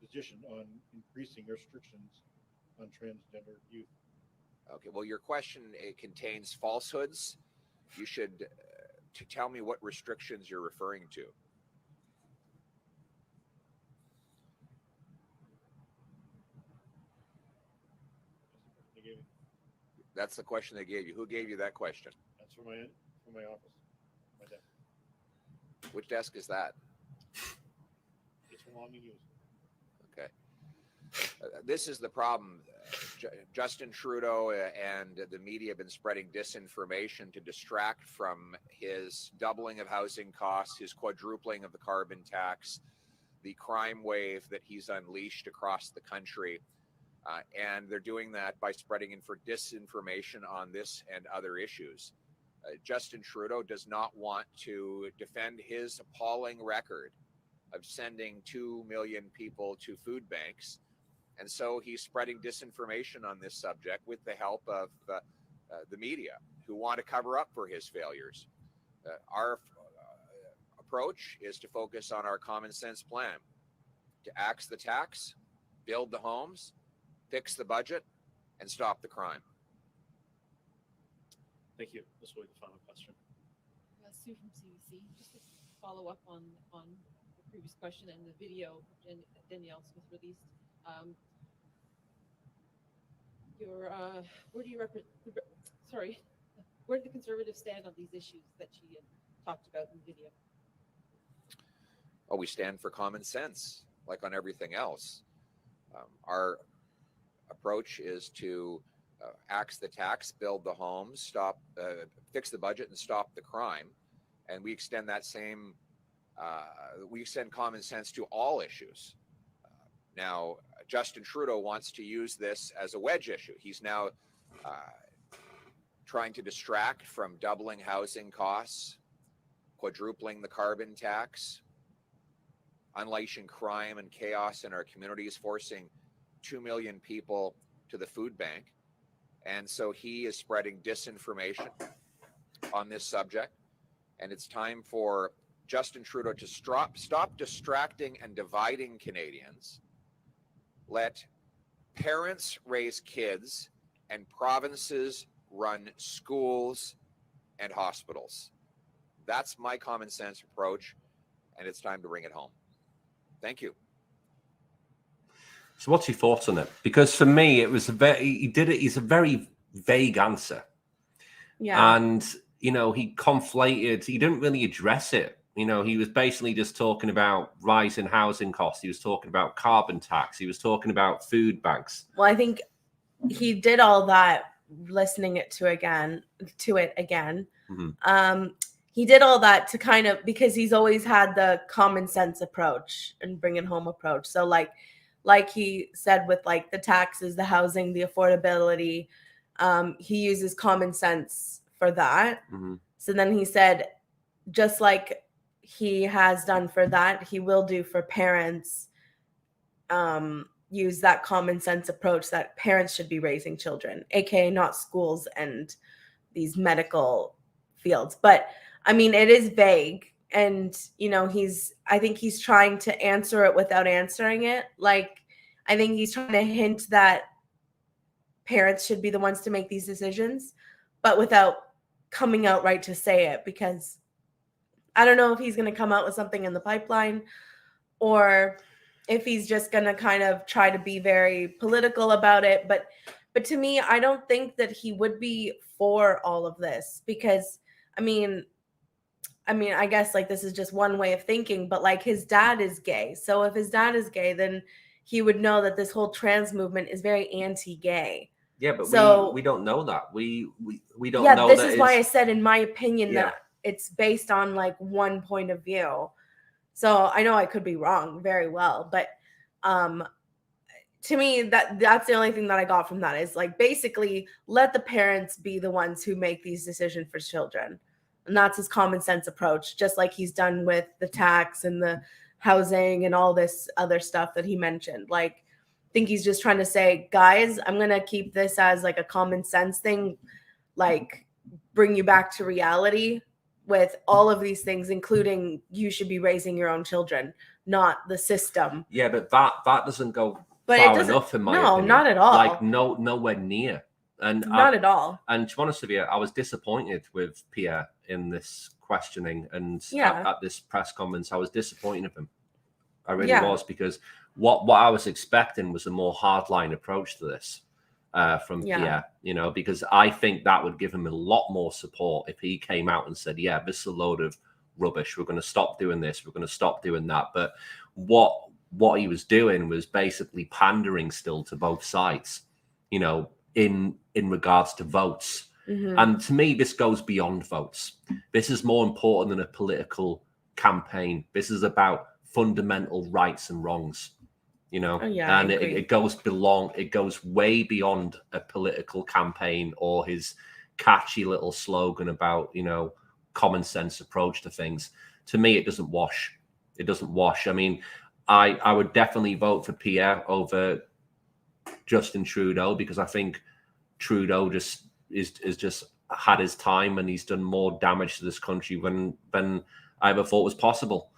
position on increasing restrictions on transgender youth? Okay, well, your question, it contains falsehoods. You should to tell me what restrictions you're referring to. That's the question they gave you. Who gave you that question? That's from my office, my desk. Which desk is that? It's from Omni News. Okay. This is the problem. Justin Trudeau and the media have been spreading disinformation to distract from his doubling of housing costs, his quadrupling of the carbon tax, the crime wave that he's unleashed across the country. And they're doing that by spreading disinformation on this and other issues. Justin Trudeau does not want to defend his appalling record of sending 2 million people to food banks. And so he's spreading disinformation on this subject with the help of the media, who want to cover up for his failures. Our approach is to focus on our common sense plan, to axe the tax, build the homes, fix the budget, and stop the crime. Thank you. This will be the final question. Sue from CBC. Just to follow up on the previous question and the video Danielle Smith released. Where do you represent? Sorry, where do the Conservatives stand on these issues that she had talked about in the video? Oh, we stand for common sense, like on everything else. Our approach is to axe the tax, build the homes, stop, fix the budget, and stop the crime. And we extend that same, we extend common sense to all issues. Now, Justin Trudeau wants to use this as a wedge issue. He's now trying to distract from doubling housing costs, quadrupling the carbon tax, unleashing crime and chaos in our communities, forcing 2 million people to the food bank. And so he is spreading disinformation on this subject. And it's time for Justin Trudeau to stop distracting and dividing Canadians. Let parents raise kids and provinces run schools and hospitals. That's my common sense approach, and it's time to bring it home. Thank you. So what's your thoughts on it? Because for me, it was he's a very vague answer. Yeah. And, you know, he didn't really address it. You know, he was basically just talking about rising housing costs. He was talking about carbon tax. He was talking about food banks. Well, I think he did all that listening to it again. Mm-hmm. He did all that to kind of, because he's always had the common sense approach and bring it home approach. So like he said with like the taxes, the housing, the affordability, he uses common sense for that. Mm-hmm. So then he said, just like he has done for that, he will do for parents, use that common sense approach that parents should be raising children, aka not schools and these medical fields. But I mean, it is vague, and you know, I think he's trying to answer it without answering it. Like, I think he's trying to hint that parents should be the ones to make these decisions, but without coming out right to say it, because I don't know if he's going to come out with something in the pipeline or if he's just going to kind of try to be very political about it. But to me, I don't think that he would be for all of this, because I mean, I guess like this is just one way of thinking, but like his dad is gay. So if his dad is gay, then he would know that this whole trans movement is very anti-gay. Yeah, but so, we don't know that. We don't know. Yeah, this is why I said, in my opinion, Yeah. that it's based on like one point of view. So I know I could be wrong very well, but to me, that's the only thing that I got from that is like, basically let the parents be the ones who make these decisions for children. And that's his common sense approach, just like he's done with the tax and the housing and all this other stuff that he mentioned. Like, I think he's just trying to say, guys, I'm going to keep this as like a common sense thing, like bring you back to reality with all of these things, including you should be raising your own children, not the system. Yeah, but that doesn't go But far it doesn't, enough in my no, opinion. not at all. Like nowhere near. And not at all. And to be honest with you, I was disappointed with Pierre in this questioning and at this press conference. I was disappointed with him. I really was, because what I was expecting was a more hardline approach to this from Pierre, you know, because I think that would give him a lot more support if he came out and said, yeah, this is a load of rubbish. We're going to stop doing this. We're going to stop doing that. But what he was doing was basically pandering still to both sides, you know, in regards to votes. Mm-hmm. And to me, this goes beyond votes. This is more important than a political campaign. This is about fundamental rights and wrongs, you know, and it goes way beyond a political campaign or his catchy little slogan about, you know, common sense approach to things. To me, it doesn't wash. It doesn't wash. I mean, I would definitely vote for Pierre over Justin Trudeau, because I think Trudeau just is just had his time and he's done more damage to this country than I ever thought was possible.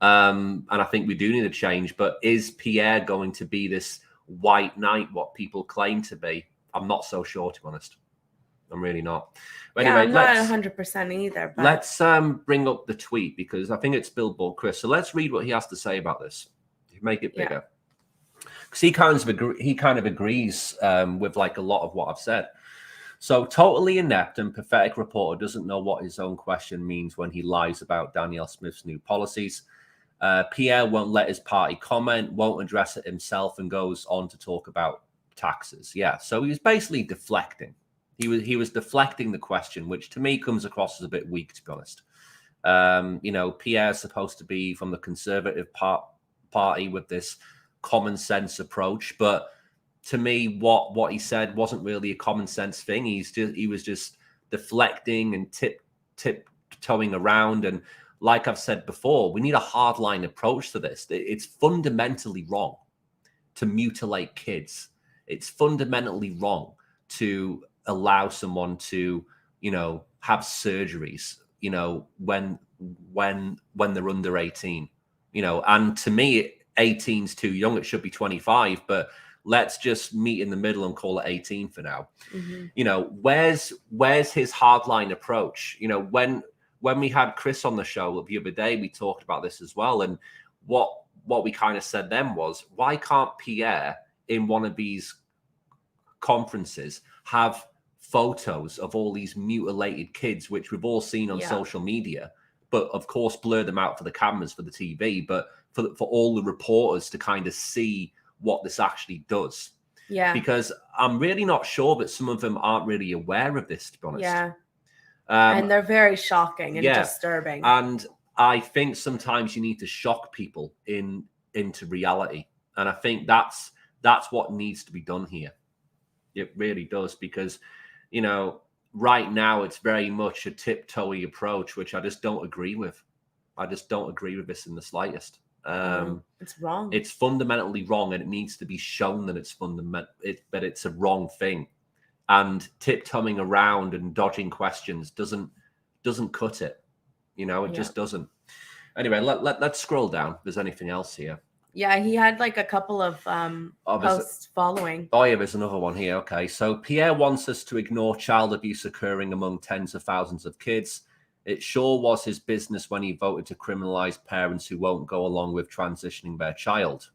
And I think we do need a change. But is Pierre going to be this white knight, what people claim to be? I'm not so sure, to be honest. I'm really not. But Yeah, anyway, I'm not 100% either. But let's bring up the tweet because I think it's Billboard Chris. So let's read what he has to say about this. Make it bigger. Because he kind of agrees with like a lot of what I've said. So totally inept and pathetic reporter doesn't know what his own question means when he lies about Danielle Smith's new policies. Pierre won't let his party comment, won't address it himself, and goes on to talk about taxes. Yeah, so he was basically deflecting. He was deflecting the question, which to me comes across as a bit weak, to be honest. You know, Pierre's supposed to be from the Conservative Party with this common sense approach, but to me, what he said wasn't really a common sense thing. He was just deflecting and tiptoeing around. And like I've said before, we need a hardline approach to this. It's fundamentally wrong to mutilate kids. It's fundamentally wrong to allow someone to, you know, have surgeries, you know, when they're under 18, you know. And to me, 18's too young. It should be 25, but let's just meet in the middle and call it 18 for now. Mm-hmm. You know, where's his hardline approach? You know, when we had Chris on the show the other day, we talked about this as well. And what we kind of said then was, why can't Pierre in one of these conferences have photos of all these mutilated kids, which we've all seen on social media, but of course blur them out for the cameras, for the TV, but for all the reporters to kind of see what this actually does. Yeah. Because I'm really not sure that some of them aren't really aware of this, to be honest. Yeah. And they're very shocking and disturbing. And I think sometimes you need to shock people into reality. And I think that's what needs to be done here. It really does, because, you know, right now it's very much a tiptoey approach, which I just don't agree with. I just don't agree with this in the slightest. It's wrong. It's fundamentally wrong, and it needs to be shown that that it's a wrong thing. And tiptoeing around and dodging questions doesn't cut it. You know, it just doesn't. Anyway, let's scroll down if there's anything else here. Yeah, he had like a couple of posts following. Oh, yeah, there's another one here. Okay, so Pierre wants us to ignore child abuse occurring among tens of thousands of kids. It sure was his business when he voted to criminalize parents who won't go along with transitioning their child.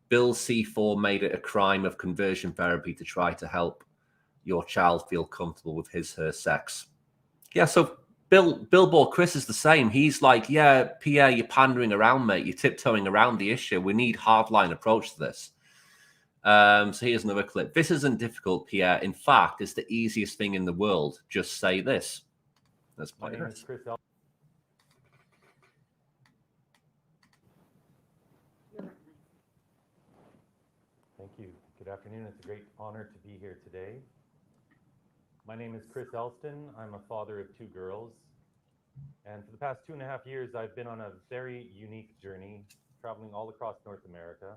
Bill C4 made it a crime of conversion therapy to try to help your child feel comfortable with her sex. Yeah, so Billboard Chris is the same. He's like, yeah, Pierre, you're pandering around, mate. You're tiptoeing around the issue. We need hardline approach to this. So here's another clip. This isn't difficult, Pierre. In fact, it's the easiest thing in the world. Just say this. Let's play it. Thank you. Good afternoon. It's a great honor to be here today. My name is Chris Elston. I'm a father of 2 girls. And for the past 2.5 years, I've been on a very unique journey, traveling all across North America,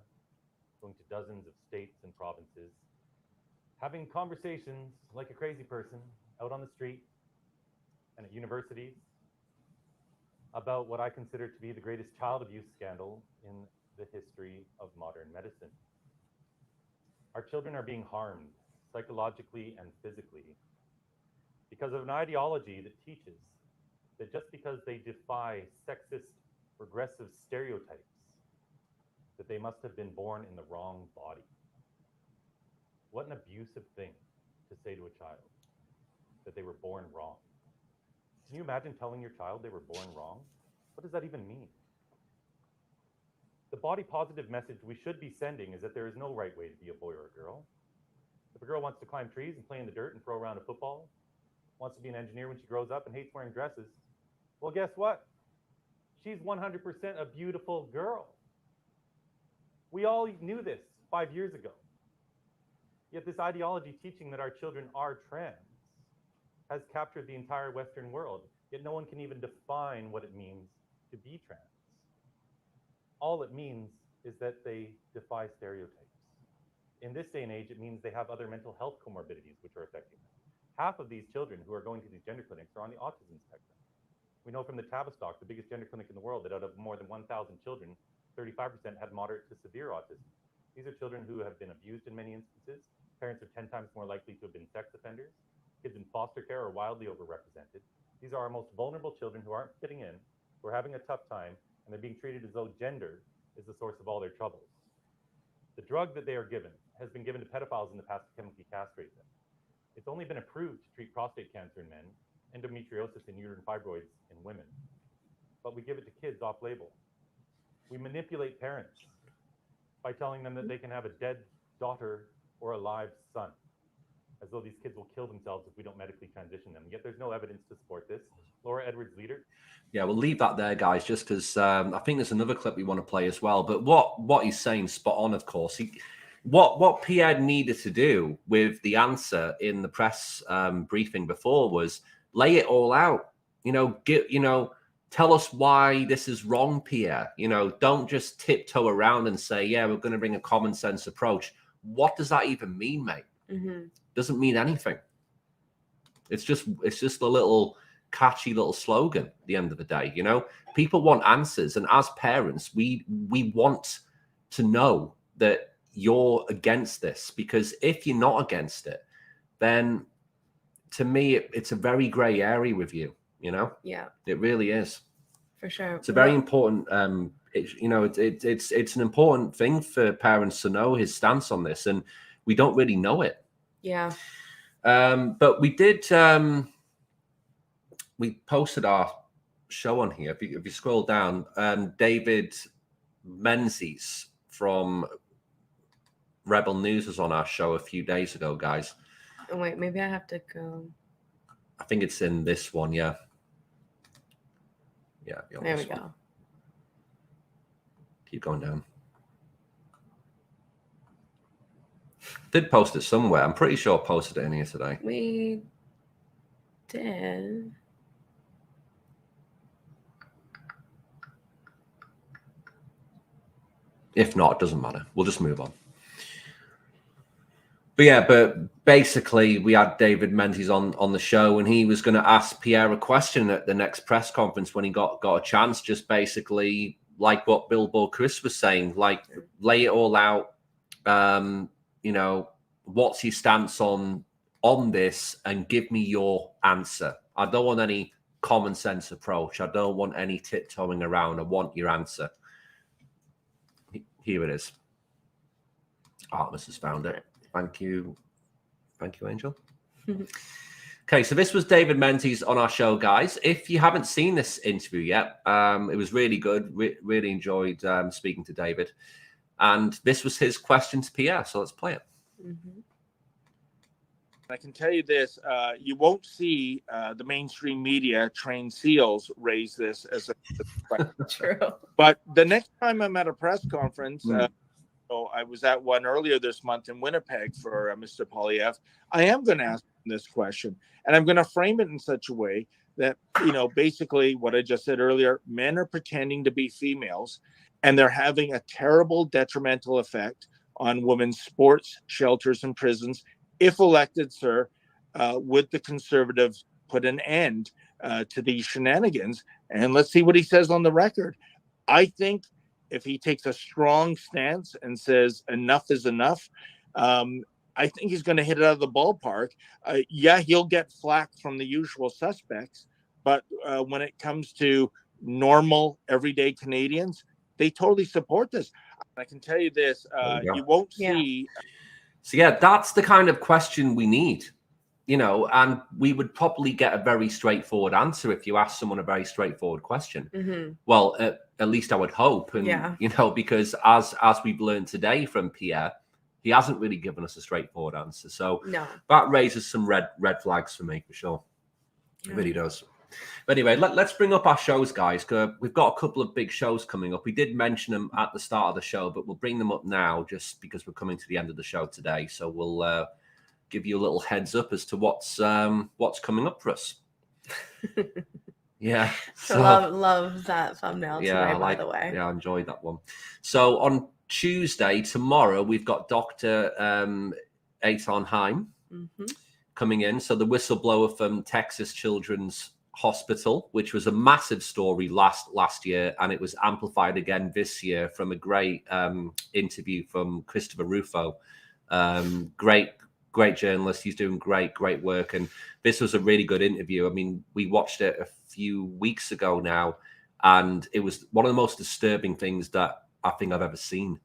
going to dozens of states and provinces, having conversations like a crazy person out on the street and at universities about what I consider to be the greatest child abuse scandal in the history of modern medicine. Our children are being harmed psychologically and physically because of an ideology that teaches that just because they defy sexist, regressive stereotypes, that they must have been born in the wrong body. What an abusive thing to say to a child, that they were born wrong. Can you imagine telling your child they were born wrong? What does that even mean? The body positive message we should be sending is that there is no right way to be a boy or a girl. If a girl wants to climb trees and play in the dirt and throw around a football, wants to be an engineer when she grows up and hates wearing dresses, well, guess what? She's 100% a beautiful girl. We all knew this 5 years ago. Yet this ideology teaching that our children are trans has captured the entire Western world, yet no one can even define what it means to be trans. All it means is that they defy stereotypes. In this day and age, it means they have other mental health comorbidities which are affecting them. Half of these children who are going to these gender clinics are on the autism spectrum. We know from the Tavistock, the biggest gender clinic in the world, that out of more than 1,000 children, 35% had moderate to severe autism. These are children who have been abused in many instances. Parents are 10 times more likely to have been sex offenders. Kids in foster care are wildly overrepresented. These are our most vulnerable children who aren't fitting in, who are having a tough time, and they're being treated as though gender is the source of all their troubles. The drug that they are given has been given to pedophiles in the past to chemically castrate them. It's only been approved to treat prostate cancer in men, endometriosis and uterine fibroids in women. But we give it to kids off-label. We manipulate parents by telling them that they can have a dead daughter or a live son, as though these kids will kill themselves if we don't medically transition them. Yet there's no evidence to support this. Laura Edwards, leader. Yeah, we'll leave that there, guys, just because I think there's another clip we want to play as well. But what he's saying, spot on, of course. What Pierre needed to do with the answer in the press briefing before was lay it all out. Tell us why this is wrong, Pierre. Don't just tiptoe around and say, yeah, we're going to bring a common sense approach. What does that even mean, mate? Mm-hmm. Doesn't mean anything. It's just a little catchy little slogan at the end of the day. People want answers, and as parents, we want to know that you're against this, because if you're not against it, then to me it's a very gray area with you. Yeah, it really is, for sure. It's a very important it's an important thing for parents to know his stance on this, and we don't really know it. Yeah. But we did we posted our show on here. If you scroll down, David Menzies from Rebel News was on our show a few days ago, guys. Oh, wait, maybe I have to go. I think it's in this one, yeah. Yeah. There we go. Keep going down. Did post it somewhere. I'm pretty sure I posted it in here today. We did. If not, it doesn't matter. We'll just move on. But basically, we had David Menzies on the show, and he was going to ask Pierre a question at the next press conference when he got a chance. Just basically, like what Billboard Chris was saying, like lay it all out. What's your stance on this, and give me your answer. I don't want any common sense approach. I don't want any tiptoeing around. I want your answer. Here it is. Artemis has found it. Thank you, Angel. Okay, so this was David Menzies on our show, guys. If you haven't seen this interview yet, it was really good. Really enjoyed speaking to David. And this was his question to Pierre, so let's play it. Mm-hmm. I can tell you this, you won't see the mainstream media trained SEALs raise this as a question. True. But the next time I'm at a press conference, I was at one earlier this month in Winnipeg for Mr. Poilievre, I am going to ask him this question. And I'm going to frame it in such a way that, basically what I just said earlier, men are pretending to be females, and they're having a terrible detrimental effect on women's sports, shelters, and prisons. If elected, sir, would the Conservatives put an end to these shenanigans? And let's see what he says on the record. I think if he takes a strong stance and says enough is enough, I think he's going to hit it out of the ballpark. He'll get flack from the usual suspects, but when it comes to normal, everyday Canadians, they totally support this. I can tell you this, you won't see... So, yeah, that's the kind of question we need, and we would probably get a very straightforward answer if you ask someone a very straightforward question. Mm-hmm. Well, at least I would hope. And, because as we've learned today from Pierre, he hasn't really given us a straightforward answer. So that raises some red flags for me, for sure. It really does. But anyway, let's bring up our shows, guys, because we've got a couple of big shows coming up. We did mention them at the start of the show, but we'll bring them up now just because we're coming to the end of the show today. So we'll give you a little heads up as to what's coming up for us. Yeah. So, love that thumbnail today, by the way. Yeah, I enjoyed that one. So on Tuesday, tomorrow, we've got Dr. Eitan Heim coming in. So the whistleblower from Texas Children's Hospital, which was a massive story last year, and it was amplified again this year from a great interview from Christopher Rufo. Great great journalist. He's doing great work. And this was a really good interview. I mean, we watched it a few weeks ago now, and it was one of the most disturbing things that I think I've ever seen.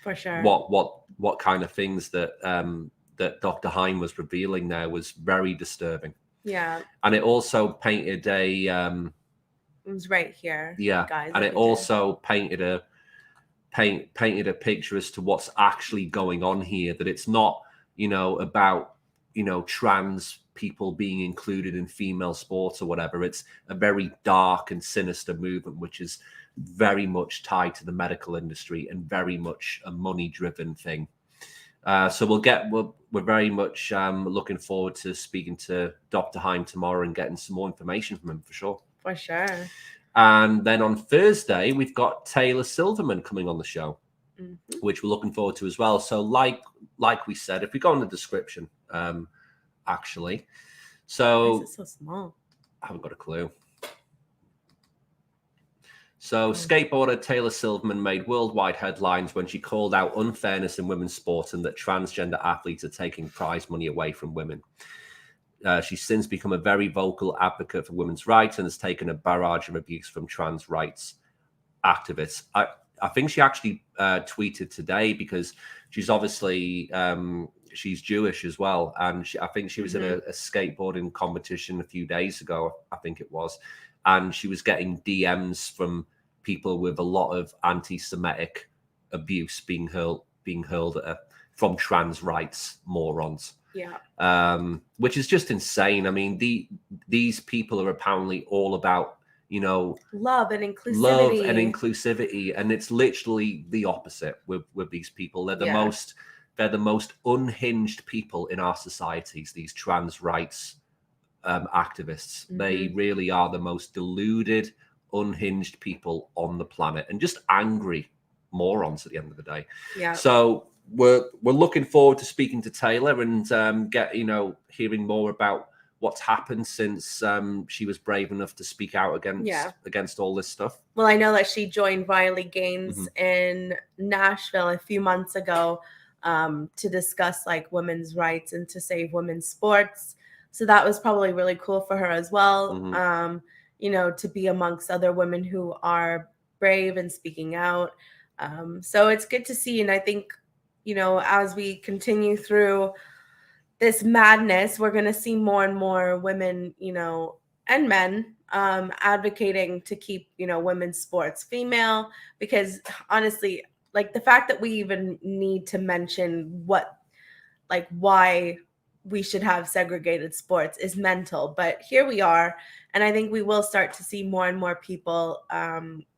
For sure. What kind of things that that Dr. Heim was revealing there was very disturbing. Yeah. And it also painted it was right here. Yeah. Guys, and it also painted a picture as to what's actually going on here, that it's not, about, trans people being included in female sports or whatever. It's a very dark and sinister movement, which is very much tied to the medical industry and very much a money-driven thing. So we're very much looking forward to speaking to Dr. Heim tomorrow and getting some more information from him for sure. For sure. And then on Thursday, we've got Taylor Silverman coming on the show, which we're looking forward to as well. So like we said, if we go in the description, actually. So why is it so small? I haven't got a clue. So skateboarder Taylor Silverman made worldwide headlines when she called out unfairness in women's sport and that transgender athletes are taking prize money away from women. She's since become a very vocal advocate for women's rights and has taken a barrage of abuse from trans rights activists. I think she actually tweeted today, because she's obviously she's Jewish as well, and I think she was in a skateboarding competition a few days ago, I think it was, and she was getting DMs from people with a lot of anti-Semitic abuse being hurled at her from trans rights morons. Yeah. Which is just insane. I mean, these people are apparently all about, love and inclusivity. And it's literally the opposite with these people. They're the most unhinged people in our societies, these trans rights activists. They really are the most deluded, unhinged people on the planet, and just angry morons at the end of the day. Yeah. So we're looking forward to speaking to Taylor and hearing more about what's happened since she was brave enough to speak out against all this stuff. Well, I know that she joined Riley Gaines in Nashville a few months ago to discuss like women's rights and to save women's sports. So that was probably really cool for her as well. To be amongst other women who are brave and speaking out. So it's good to see. And I think, as we continue through this madness, we're going to see more and more women, and men advocating to keep, women's sports female, because honestly, like the fact that we even need to mention why we should have segregated sports is mental, but here we are. And I think we will start to see more and more people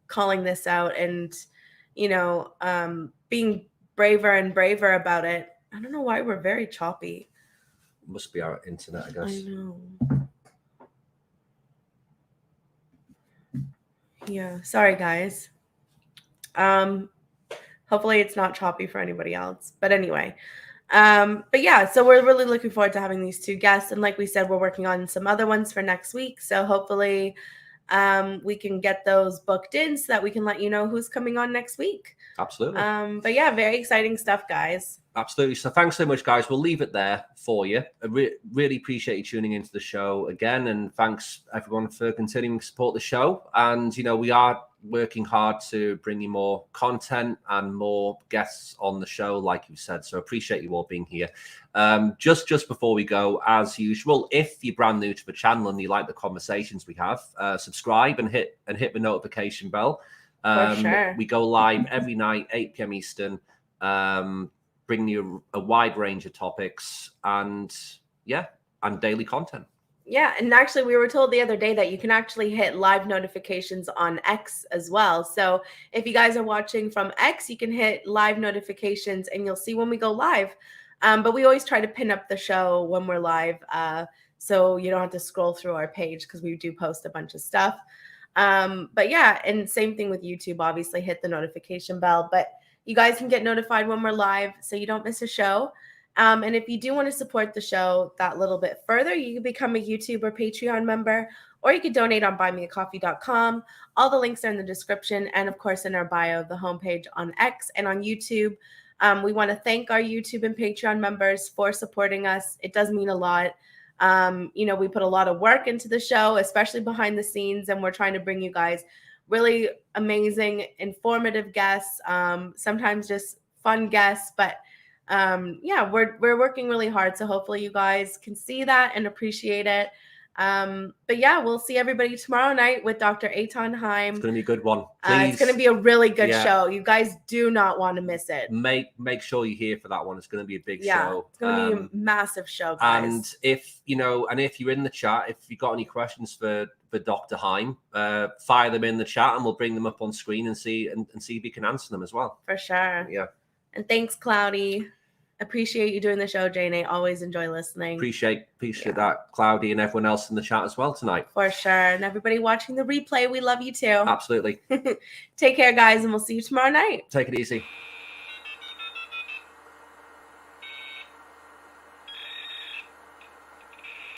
calling this out and, being braver and braver about it. I don't know why we're very choppy. Must be our internet, I guess. I know. Yeah, sorry guys. Hopefully it's not choppy for anybody else. But anyway, but yeah, so we're really looking forward to having these two guests. And like we said, we're working on some other ones for next week. So hopefully we can get those booked in so that we can let you know who's coming on next week. Absolutely. But yeah, very exciting stuff, guys. Absolutely. So thanks so much, guys. We'll leave it there for you. I really appreciate you tuning into the show again. And thanks, everyone, for continuing to support the show. And, we are working hard to bring you more content and more guests on the show, like you said. So appreciate you all being here. Just before we go, as usual, if you're brand new to the channel and you like the conversations we have, subscribe and hit the notification bell. For sure. We go live every night, 8 p.m. Eastern, bringing you a wide range of topics and daily content. Yeah, and actually we were told the other day that you can actually hit live notifications on X as well. So if you guys are watching from X, you can hit live notifications and you'll see when we go live. But we always try to pin up the show when we're live, so you don't have to scroll through our page because we do post a bunch of stuff. But yeah, and same thing with YouTube, obviously hit the notification bell, but you guys can get notified when we're live so you don't miss a show. And if you do want to support the show that little bit further, you can become a YouTube or Patreon member, or you can donate on buymeacoffee.com. All the links are in the description and, of course, in our bio, the homepage on X and on YouTube. We want to thank our YouTube and Patreon members for supporting us. It does mean a lot. We put a lot of work into the show, especially behind the scenes, and we're trying to bring you guys really amazing, informative guests, sometimes just fun guests, but we're working really hard. So hopefully you guys can see that and appreciate it. But yeah, we'll see everybody tomorrow night with Dr. Eitan Heim. It's going to be a good one. Please. It's going to be a really good show. You guys do not want to miss it. Make sure you're here for that one. It's going to be a big show. It's going to be a massive show, guys. And if you're in the chat, if you've got any questions for Dr. Heim, fire them in the chat and we'll bring them up on screen and see if we can answer them as well. For sure. Yeah. And thanks, Cloudy. Appreciate you doing the show, Jane. Always enjoy listening. Appreciate that, Cloudy, and everyone else in the chat as well tonight. For sure. And everybody watching the replay, we love you too. Absolutely. Take care, guys, and we'll see you tomorrow night. Take it easy.